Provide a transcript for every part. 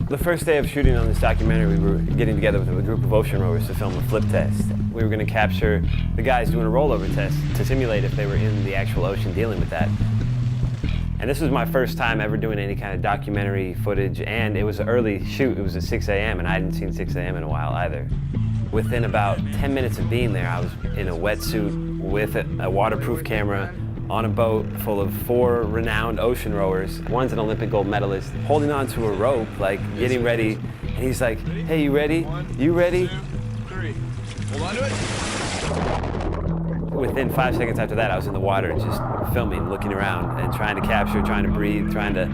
The first day of shooting on this documentary, we were getting together with a group of ocean rowers to film a flip test. We were going to capture the guys doing a rollover test to simulate if they were in the actual ocean dealing with that. And this was my first time ever doing any kind of documentary footage, and it was an early shoot. It was at 6 a.m. and I hadn't seen 6 a.m. in a while either. Within about 10 minutes of being there, I was in a wetsuit with a waterproof camera on a boat full of 4 renowned ocean rowers. One's an Olympic gold medalist, holding on to a rope, like getting ready. And he's like, hey, you ready? You ready? 1, 2, 3. Hold on to it. Within 5 seconds after that, I was in the water just filming, looking around and trying to capture, trying to breathe, trying to,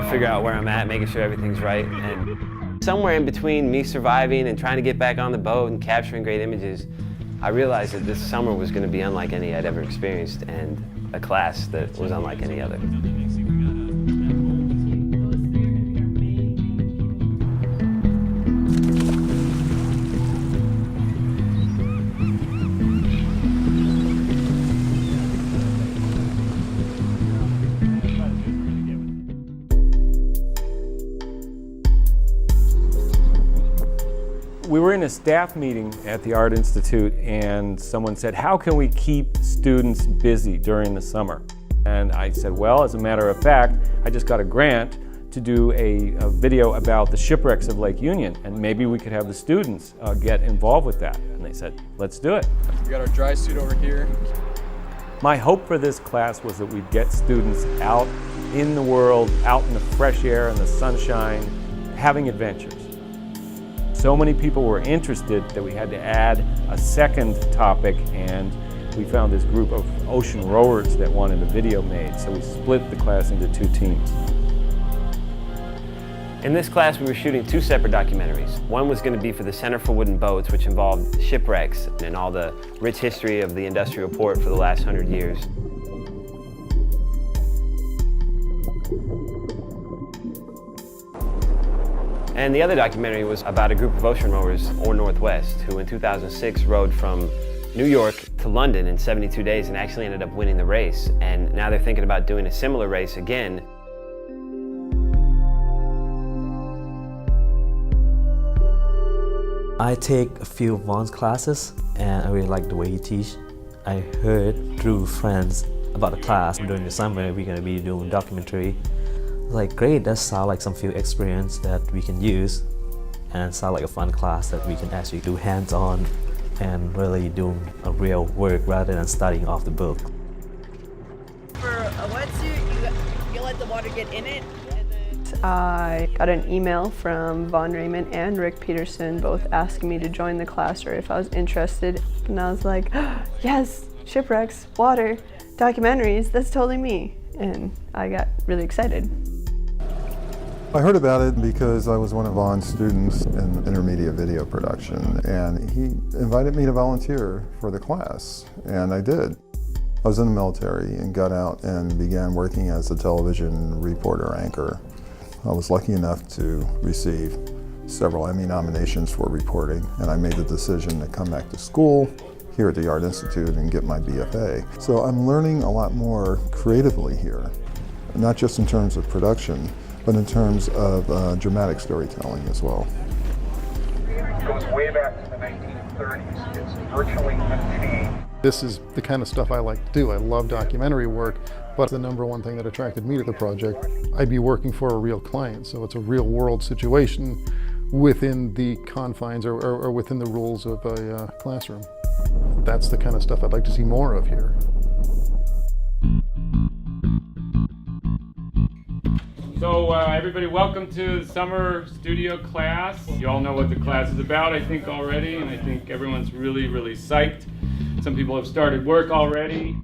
figure out where I'm at, making sure everything's right. And somewhere in between me surviving and trying to get back on the boat and capturing great images, I realized that this summer was going to be unlike any I'd ever experienced, and a class that was unlike any other. We were in a staff meeting at the Art Institute and someone said, how can we keep students busy during the summer? And I said, well, as a matter of fact, I just got a grant to do a video about the shipwrecks of Lake Union, and maybe we could have the students get involved with that. And they said, let's do it. We got our dry suit over here. My hope for this class was that we'd get students out in the world, out in the fresh air and the sunshine, having adventures. So many people were interested that we had to add a second topic, and we found this group of ocean rowers that wanted a video made, so we split the class into 2 teams. In this class, we were shooting 2 separate documentaries. One was going to be for the Center for Wooden Boats, which involved shipwrecks and all the rich history of the industrial port for the last 100 years. And the other documentary was about a group of ocean rowers, or Northwest, who in 2006 rowed from New York to London in 72 days and actually ended up winning the race. And now they're thinking about doing a similar race again. I take a few of Vaughn's classes and I really like the way he teaches. I heard through friends about the class during the summer we're going to be doing documentary. Like, great, that sounds like some field experience that we can use, and sound like a fun class that we can actually do hands-on and really doing a real work rather than studying off the book. For a wetsuit, you let the water get in it. I got an email from Von Raymond and Rick Peterson both asking me to join the class or if I was interested, and I was like, oh, yes, shipwrecks, water, documentaries, that's totally me. And I got really excited. I heard about it because I was one of Vaughn's students in intermediate video production, and he invited me to volunteer for the class, and I did. I was in the military and got out and began working as a television reporter anchor. I was lucky enough to receive several Emmy nominations for reporting, and I made the decision to come back to school here at the Art Institute and get my BFA. So I'm learning a lot more creatively here, not just in terms of production, but in terms of dramatic storytelling as well. It goes way back to the 1930s. It's virtually unchanged. This is the kind of stuff I like to do. I love documentary work, but the number one thing that attracted me to the project, I'd be working for a real client, so it's a real world situation within the confines or within the rules of a classroom. That's the kind of stuff I'd like to see more of here. So everybody, welcome to the summer studio class. You all know what the class is about, I think, already, and I think everyone's really, really psyched. Some people have started work already.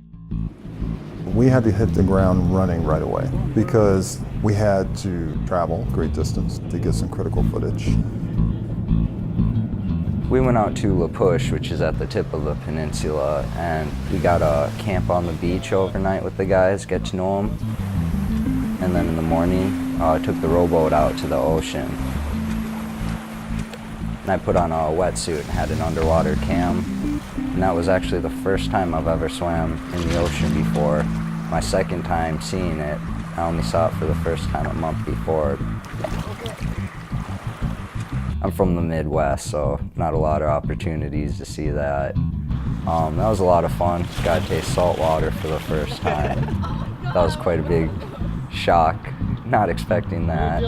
We had to hit the ground running right away because we had to travel great distance to get some critical footage. We went out to La Push, which is at the tip of the peninsula, and we got a camp on the beach overnight with the guys, get to know them. And then in the morning, I took the rowboat out to the ocean. And I put on a wetsuit and had an underwater cam. And that was actually the first time I've ever swam in the ocean before. My second time seeing it, I only saw it for the first time a month before. I'm from the Midwest, so not a lot of opportunities to see that. That was a lot of fun. Got to taste salt water for the first time. That was quite a big shock. Not expecting that.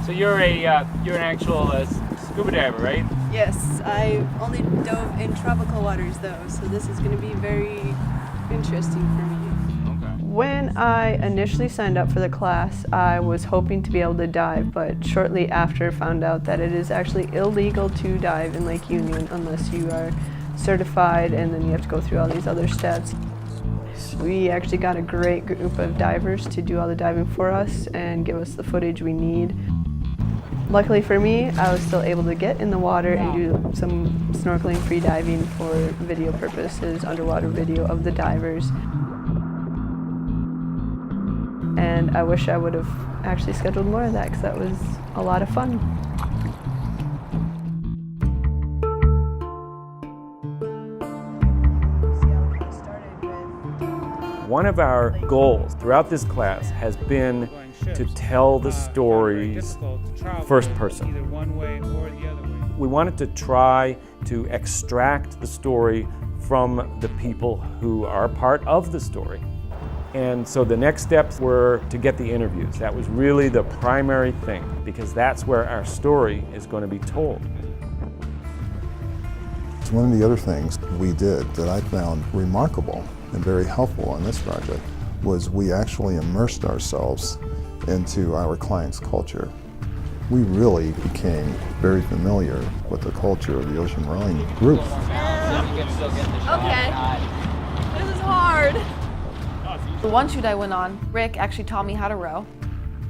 So you're an actual scuba diver, right? Yes, I only dove in tropical waters though, so this is going to be very interesting for me. When I initially signed up for the class, I was hoping to be able to dive, but shortly after found out that it is actually illegal to dive in Lake Union unless you are certified, and then you have to go through all these other steps. We actually got a great group of divers to do all the diving for us and give us the footage we need. Luckily for me, I was still able to get in the water and do some snorkeling, free diving for video purposes, underwater video of the divers. And I wish I would have actually scheduled more of that because that was a lot of fun. One of our goals throughout this class has been to tell the stories first person. We wanted to try to extract the story from the people who are part of the story. And so the next steps were to get the interviews. That was really the primary thing, because that's where our story is going to be told. One of the other things we did that I found remarkable and very helpful on this project was we actually immersed ourselves into our client's culture. We really became very familiar with the culture of the ocean rowing group. Okay. This is hard. The one shoot I went on, Rick actually taught me how to row.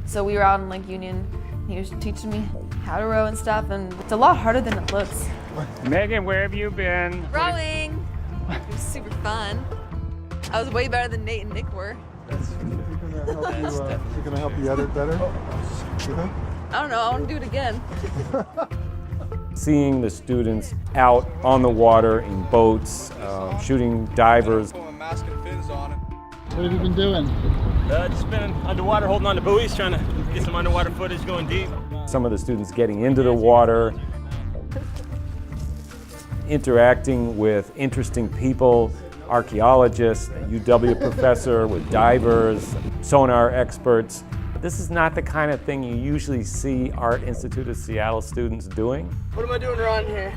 So we were out in Lake Union. He was teaching me how to row and stuff, and it's a lot harder than it looks. Megan, where have you been? Rowing. It was super fun. I was way better than Nate and Nick were. Is it going to help you edit better? I don't know, I want to do it again. Seeing the students out on the water in boats, shooting divers. Mask and fins on it. What have you been doing? Just been underwater holding on to buoys, trying to get some underwater footage going deep. Some of the students getting into the water, interacting with interesting people, archaeologists, a UW professor with divers, sonar experts. This is not the kind of thing you usually see Art Institute of Seattle students doing. What am I doing wrong here?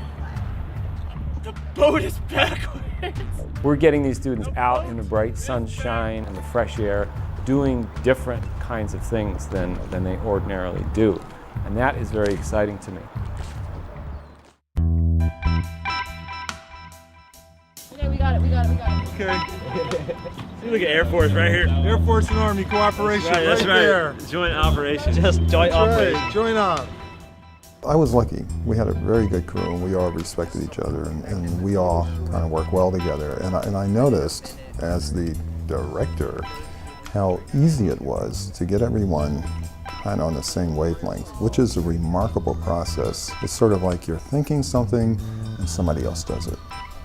The boat is backwards. We're getting these students out in the bright sunshine and the fresh air, doing different kinds of things than they ordinarily do. And that is very exciting to me. Okay, we got it. Okay. See, look at Air Force right here. Air Force and Army cooperation That's right. there. Joint operation. Just joint operation. Right. Join up. I was lucky. We had a very good crew, and we all respected each other, and we all kind of worked well together. And I noticed, as the director, how easy it was to get everyone kind of on the same wavelength, which is a remarkable process. It's sort of like you're thinking something, and somebody else does it.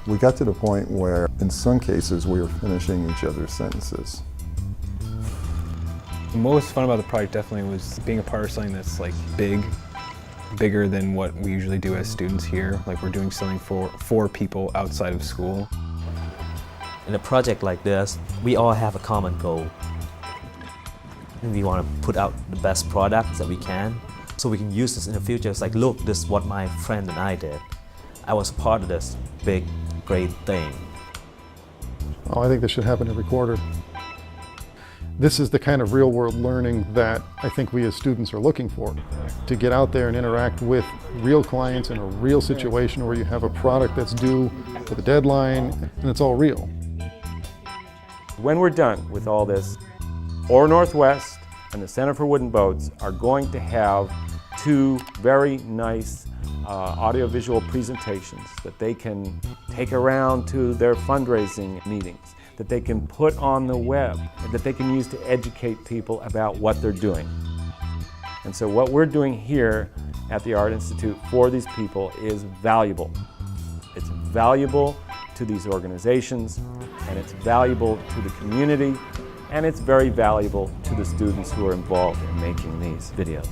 We got to the point where, in some cases, we were finishing each other's sentences. The most fun about the project definitely was being a part of something that's like bigger than what we usually do as students here. Like we're doing something for people outside of school. In a project like this, we all have a common goal. And we want to put out the best products that we can, so we can use this in the future. It's like, look, this is what my friend and I did. I was part of this big, great thing. Oh, I think this should happen every quarter. This is the kind of real-world learning that I think we as students are looking for. To get out there and interact with real clients in a real situation where you have a product that's due with a deadline and it's all real. When we're done with all this, Or Northwest and the Center for Wooden Boats are going to have two very nice audiovisual presentations that they can take around to their fundraising meetings, that they can put on the web, and that they can use to educate people about what they're doing. And so what we're doing here at the Art Institute for these people is valuable. It's valuable to these organizations, and it's valuable to the community, and it's very valuable to the students who are involved in making these videos.